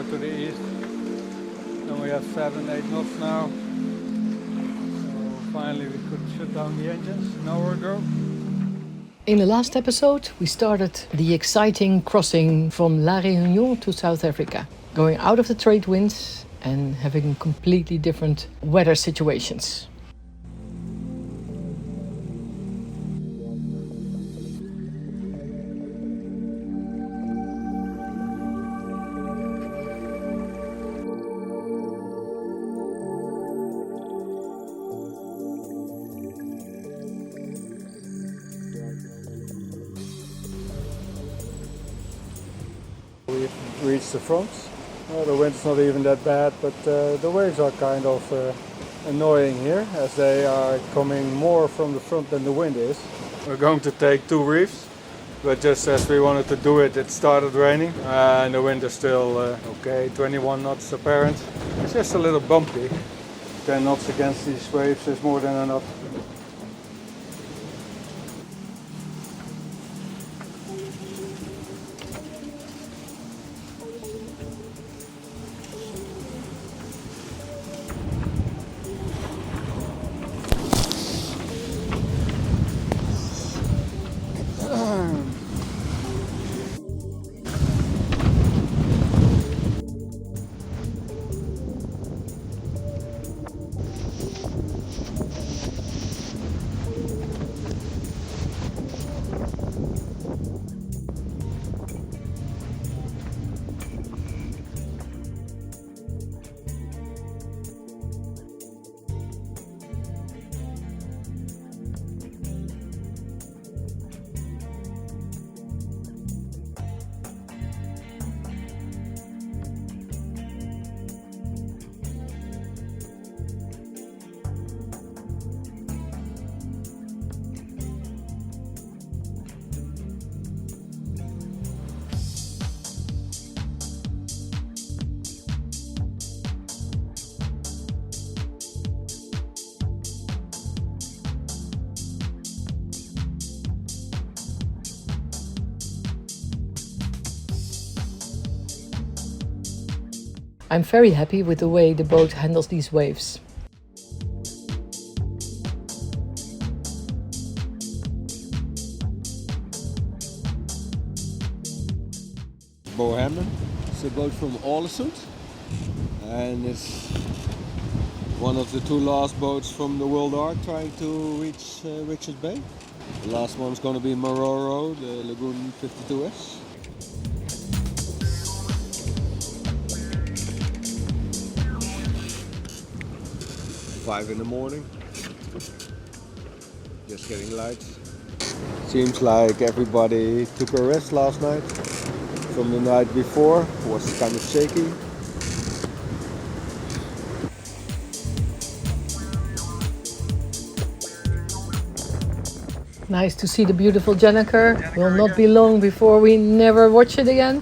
to the east. Then we have 7-8 knots now. So finally we could shut down the engines an hour ago. In the last episode, we started the exciting crossing from La Réunion to South Africa, going out of the trade winds and having completely different weather situations. We've reached the front. The wind's not even that bad, but the waves are kind of annoying here as they are coming more from the front than the wind is. We're going to take 2 reefs, but just as we wanted to do it, it started raining and the wind is still okay, 21 knots apparent. It's just a little bumpy. 10 knots against these waves is more than enough. I'm very happy with the way the boat handles these waves. Bohammer. It's a boat from Ålesund, and it's one of the 2 last boats from the World Ark trying to reach Richards Bay. The last one's going to be Maroro, the Lagoon 52S. 5 in the morning, just getting light. Seems like everybody took a rest last night. From the night before, it was kind of shaky. Nice to see the beautiful gennaker. Will not be long before we never watch it again.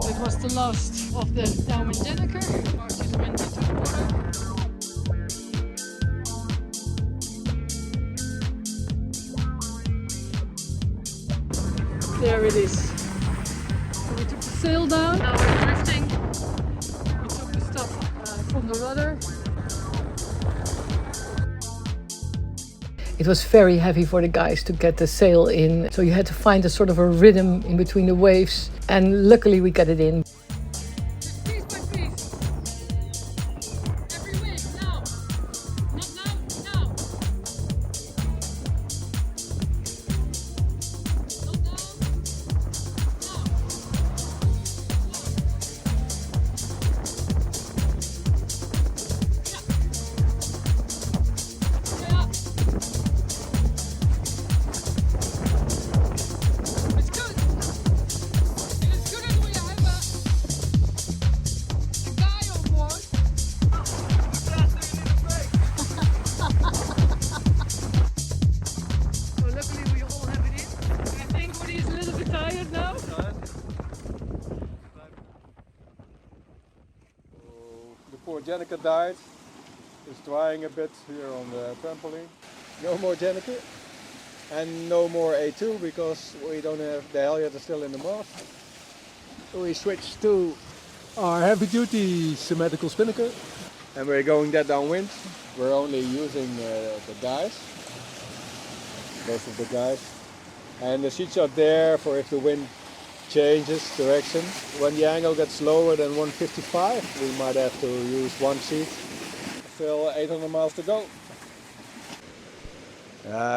It was the last of the Diamond gennaker. Marches went into the water. There it is. So we took the sail down. Now we're drifting. We took the stuff from the rudder. It was very heavy for the guys to get the sail in, so you had to find a sort of a rhythm in between the waves, and luckily we got it in. Piece by piece. Every wave, now. Not now, now. Not now. Yeah. It's good. It is good as we have gennaker died. It's drying a bit here on the trampoline. No more gennaker and no more A2 because we don't have the halyard is still in the mast. We switched to our heavy duty symmetrical spinnaker and we're going that downwind. We're only using the guys, most of the guys. And the sheets are there for if the wind changes direction. When the angle gets lower than 155, we might have to use one sheet. Still 800 miles to go.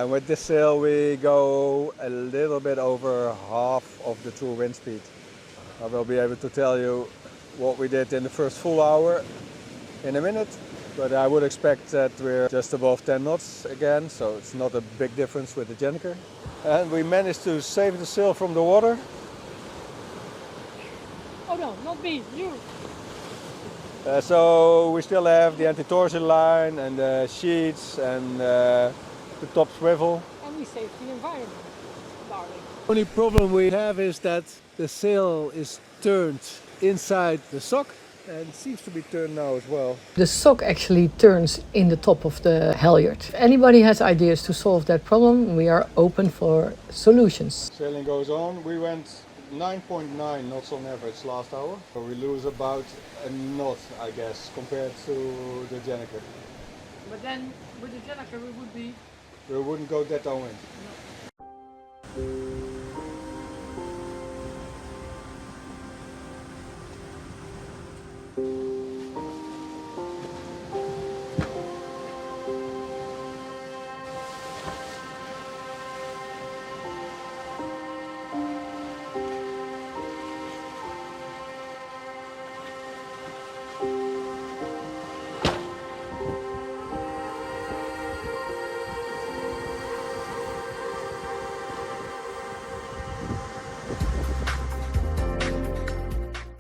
With this sail we go a little bit over half of the true wind speed. I will be able to tell you what we did in the first full hour in a minute, but I would expect that we're just above 10 knots again, so it's not a big difference with the gennaker. And we managed to save the sail from the water. Oh no, not me, you. So we still have the anti-torsion line and the sheets and the top swivel. And we saved the environment, darling. The only problem we have is that the sail is turned inside the sock and seems to be turned now as well. The sock actually turns in the top of the halyard. If anybody has ideas to solve that problem, we are open for solutions. Sailing goes on. We went 9.9 knots on average last hour. So we lose about a knot, I guess, compared to the gennaker. But then with the gennaker We wouldn't go that downwind.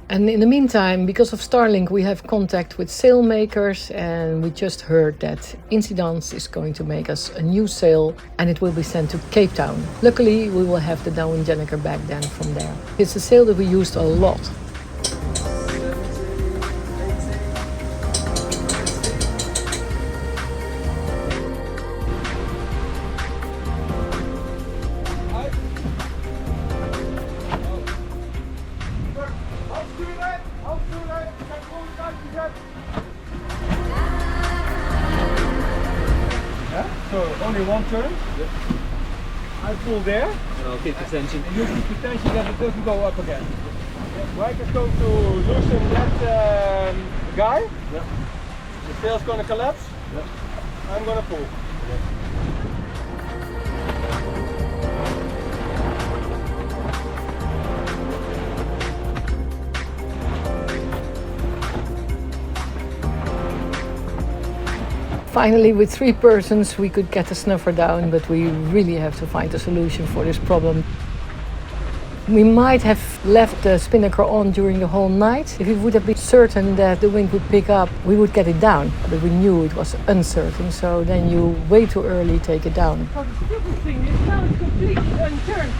And in the meantime, because of Starlink, we have contact with sail makers, and we just heard that Incidence is going to make us a new sail and it will be sent to Cape Town. Luckily, we will have the downwind gennaker back then from there. It's a sail that we used a lot. So only one turn. Yep. I pull there. And I'll keep the tension. And you keep the tension that it doesn't go up again. Yeah. Mike is going to loosen that guy. Yep. The sail's going to collapse. Yep. I'm going to pull. Finally, with 3 persons, we could get the snuffer down, but we really have to find a solution for this problem. We might have left the spinnaker on during the whole night. If we would have been certain that the wind would pick up, we would get it down. But we knew it was uncertain, so then you way too early take it down. So the stupid thing is now it's completely unturned.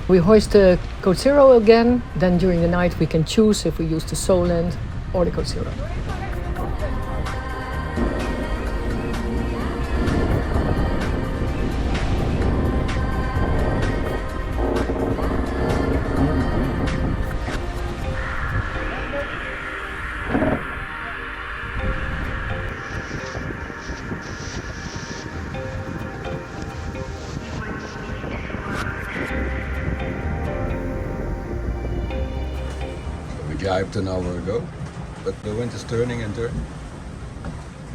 We hoist the Code Zero again. Then during the night we can choose if we use the Soland or the Code Zero. We jibed an hour ago, but the wind is turning and turning,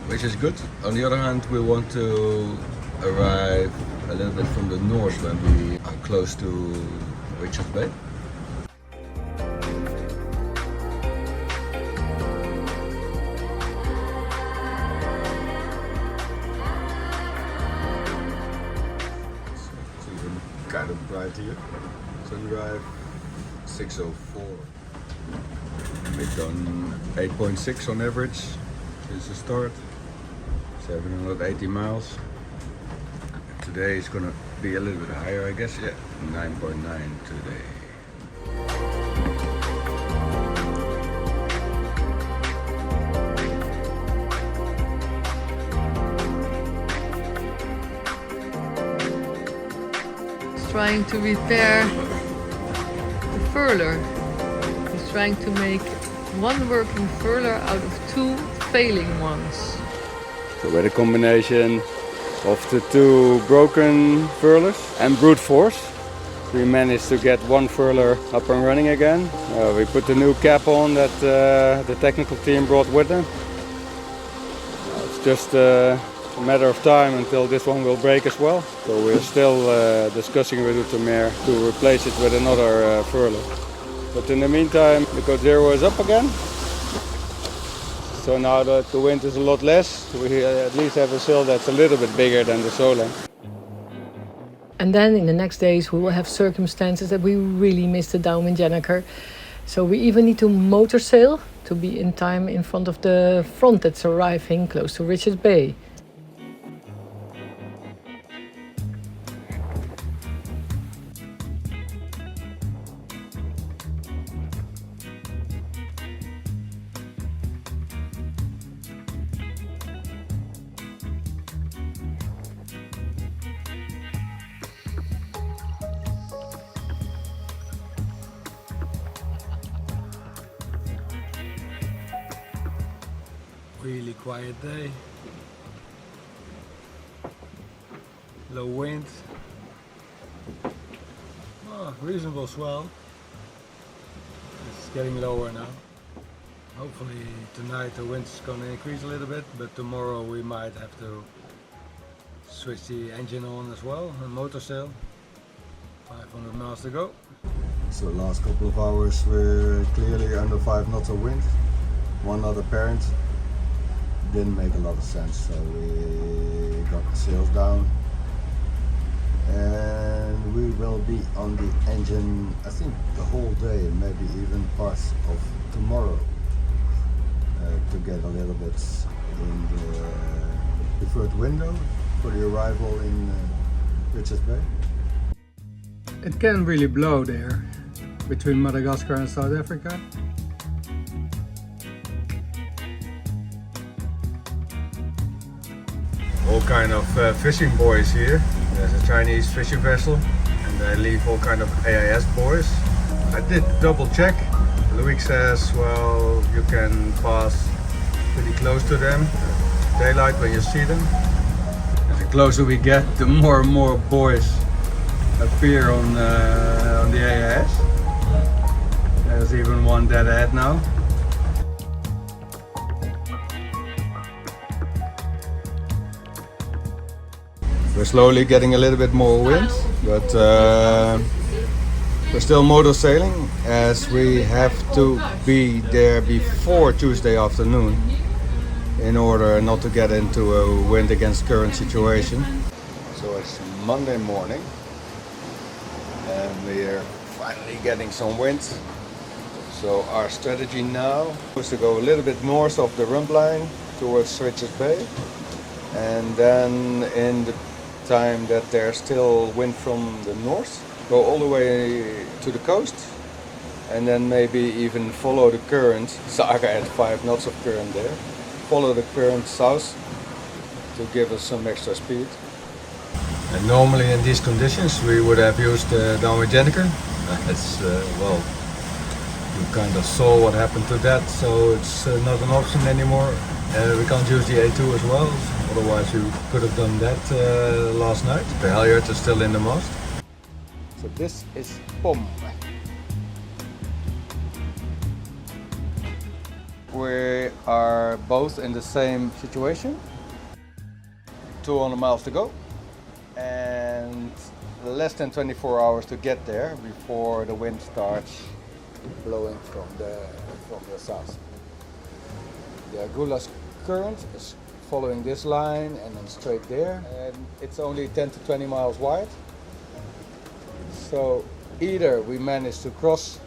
which is good. On the other hand, we want to arrive a little bit from the north when we are close to Richards Bay. It's even kind of bright here. Sun drive 6:04. We've done 8.6 on average since the start, 780 miles. Today is gonna be a little bit higher, I guess. Yeah, 9.9 today. trying to repair the furler. He's trying to make one working furler out of two failing ones. So with a combination of the two broken furlers and brute force, we managed to get one furler up and running again. We put the new cap on that the technical team brought with them. It's just a matter of time until this one will break as well. So we're still discussing with Utermeer to replace it with another furler. But in the meantime, the Code Zero is up again. So now that the wind is a lot less, we at least have a sail that's a little bit bigger than the Solang. And then in the next days we will have circumstances that we really miss the downwind gennaker. So we even need to motor sail to be in time in front of the front that's arriving close to Richards Bay. Really quiet day. Low wind. Oh, reasonable swell. It's getting lower now. Hopefully tonight the wind's gonna increase a little bit, but tomorrow we might have to switch the engine on as well, a motor sail. 500 miles to go. So last couple of hours we're clearly under 5 knots of wind. One other parent. Didn't make a lot of sense, so we got the sails down and we will be on the engine I think the whole day, maybe even parts of tomorrow, to get a little bit in the preferred window for the arrival in Richards Bay. It can really blow there between Madagascar and South Africa. All kind of fishing buoys here. There's a Chinese fishing vessel and they leave all kind of AIS buoys. I did double check. Loic says, well, you can pass pretty close to them. Daylight when you see them. And the closer we get, the more and more buoys appear on the AIS. There's even one dead ahead now. We're slowly getting a little bit more wind, but we're still motor sailing as we have to be there before Tuesday afternoon in order not to get into a wind against current situation. So it's Monday morning and we're finally getting some wind. So our strategy now is to go a little bit north of the rump line towards Richards Bay, and then in the time that there's still wind from the north, go all the way to the coast and then maybe even follow the current. Saga had 5 knots of current there. Follow the current south to give us some extra speed. And normally in these conditions we would have used the downwind gennaker. It's well, you kind of saw what happened to that, so it's not an option anymore. We can't use the A2 as well, otherwise we could have done that last night. The halyard is still in the mast. So this is POM. We are both in the same situation. 200 miles to go and less than 24 hours to get there before the wind starts blowing from the south. The Agulhas current is following this line and then straight there, and it's only 10 to 20 miles wide. So either we manage to cross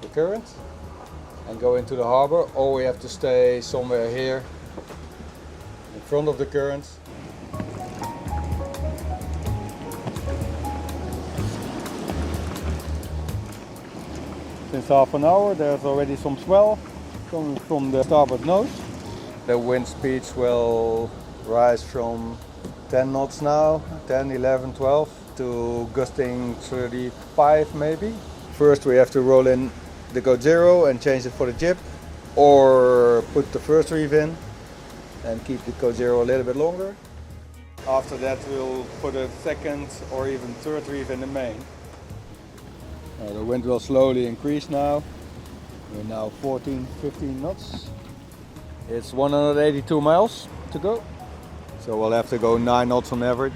the current and go into the harbor, or we have to stay somewhere here in front of the current. Since half an hour there's already some swell coming from the starboard nose. The wind speeds will rise from 10 knots now, 10, 11, 12, to gusting 35 maybe. First we have to roll in the Goat Zero and change it for the jib, or put the first reef in and keep the Goat Zero a little bit longer. After that we'll put a second or even third reef in the main. The wind will slowly increase now. We're now 14, 15 knots. It's 182 miles to go. So we'll have to go 9 knots on average.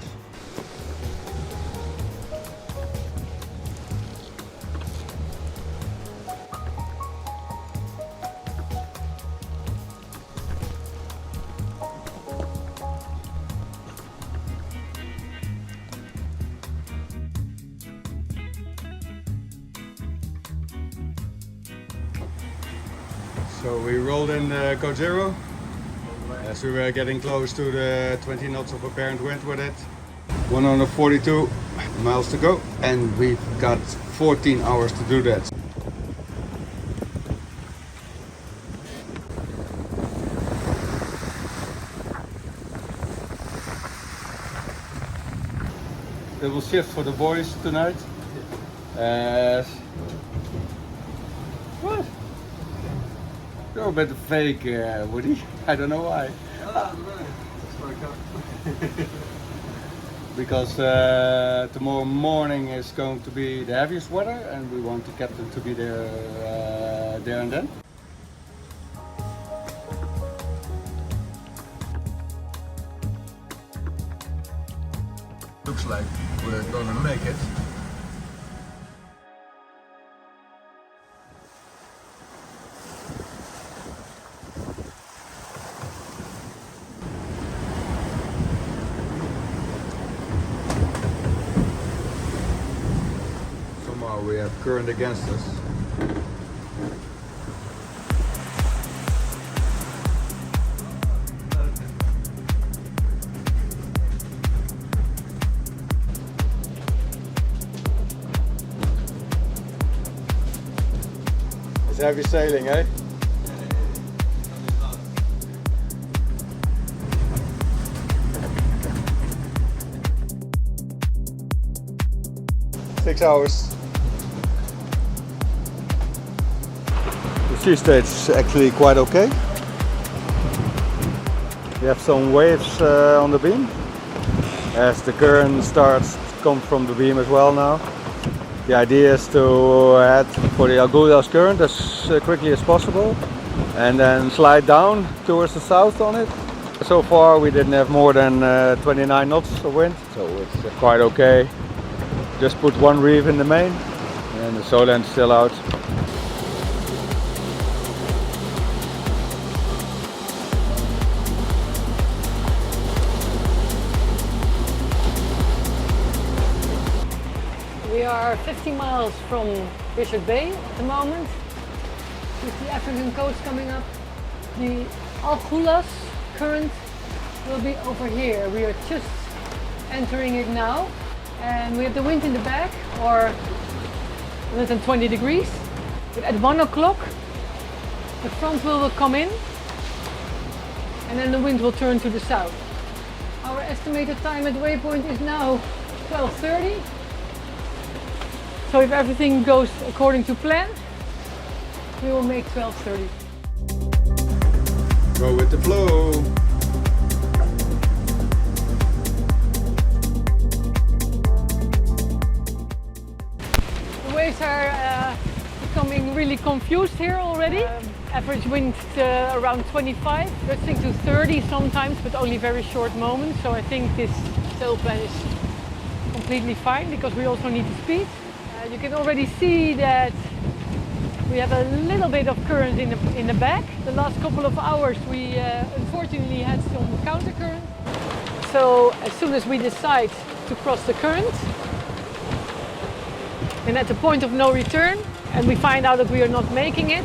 So we rolled in the Goat Zero as we were getting close to the 20 knots of apparent wind with it. 142 miles to go, and we've got 14 hours to do that. It will shift for the boys tonight. What? You're a bit fake, Woody. I don't know why. Because tomorrow morning is going to be the heaviest weather, and we want the captain to be there, there and then. Looks like we're gonna make it. Somehow we have current against us. It's heavy sailing, eh? Six hours. The sea state is actually quite okay. We have some waves on the beam as the current starts to come from the beam as well now. The idea is to head for the Agudas current as quickly as possible and then slide down towards the south on it. So far we didn't have more than 29 knots of wind, so it's quite okay. Just put one reef in the main and the Soland is still out. We are 50 miles from Richard Bay at the moment, with the African coast coming up. The Aljulas current will be over here. We are just entering it now, and we have the wind in the back, or less than 20 degrees. But at 1 o'clock, the front will come in, and then the wind will turn to the south. Our estimated time at waypoint is now 12:30. So if everything goes according to plan, we will make 12:30. Go with the flow. The waves are becoming really confused here already. Average wind around 25, gusting to 30 sometimes, but only very short moments. So I think this sail plan is completely fine because we also need the speed. You can already see that we have a little bit of current in the back. The last couple of hours we unfortunately had some counter current. So as soon as we decide to cross the current, and at the point of no return, and we find out that we are not making it,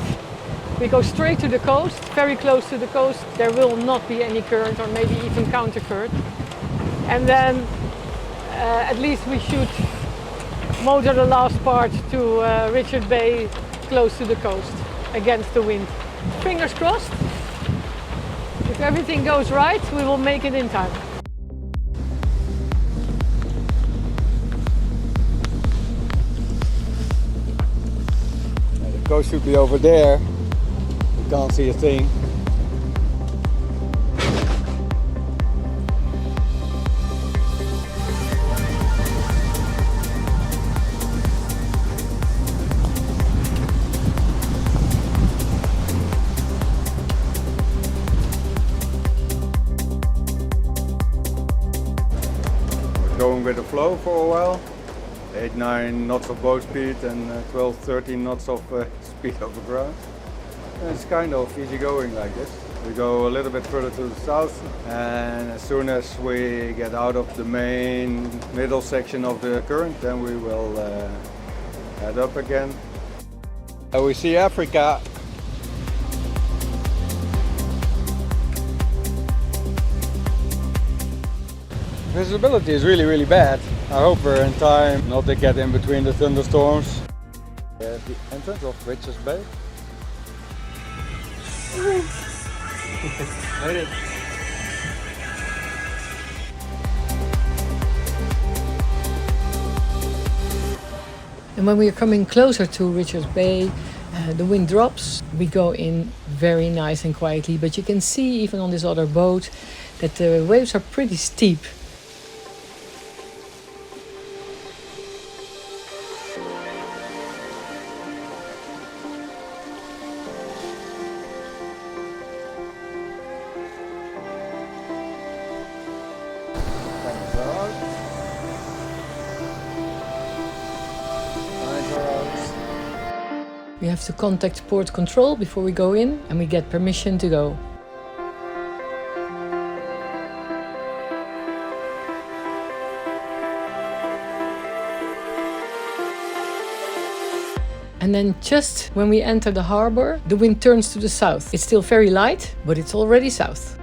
we go straight to the coast, very close to the coast. There will not be any current or maybe even counter current. And then at least we should motor the last part to Richard Bay, close to the coast, against the wind. Fingers crossed. If everything goes right, we will make it in time. coast should be over there. You can't see a thing. Going with the flow for a while, 8-9 knots of boat speed and 12-13 knots of speed over ground. And it's kind of easy going like this. We go a little bit further to the south, and as soon as we get out of the main middle section of the current, then we will head up again. We see Africa. Visibility is really bad. I hope we're in time not to get in between the thunderstorms. The entrance of Richards Bay. Made it. And when we are coming closer to Richards Bay, the wind drops. We go in very nice and quietly, but you can see even on this other boat that the waves are pretty steep. We have to contact port control before we go in, and we get permission to go. And then just when we enter the harbor, the wind turns to the south. It's still very light, but it's already south.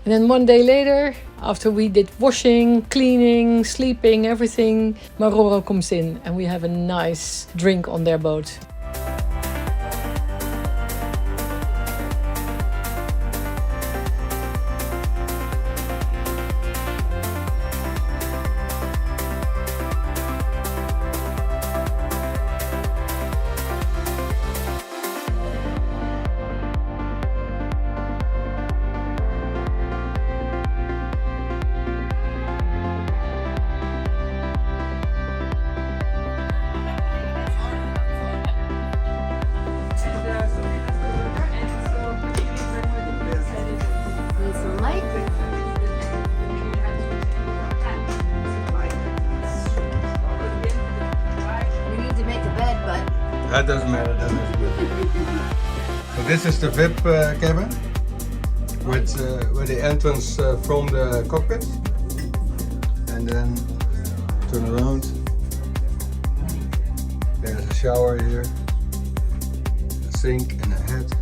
And then one day later, after we did washing, cleaning, sleeping, everything, Maroro comes in and we have a nice drink on their boat. That doesn't matter. So this is the VIP cabin with the entrance from the cockpit, and then turn around. There's a shower here, a sink and a head.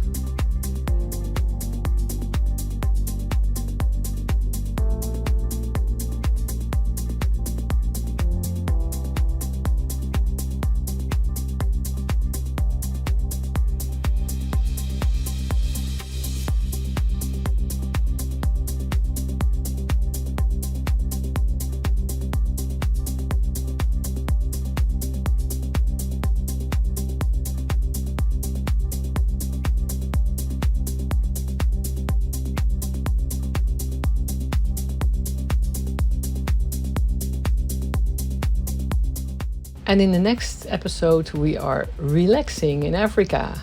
And in the next episode, we are relaxing in Africa.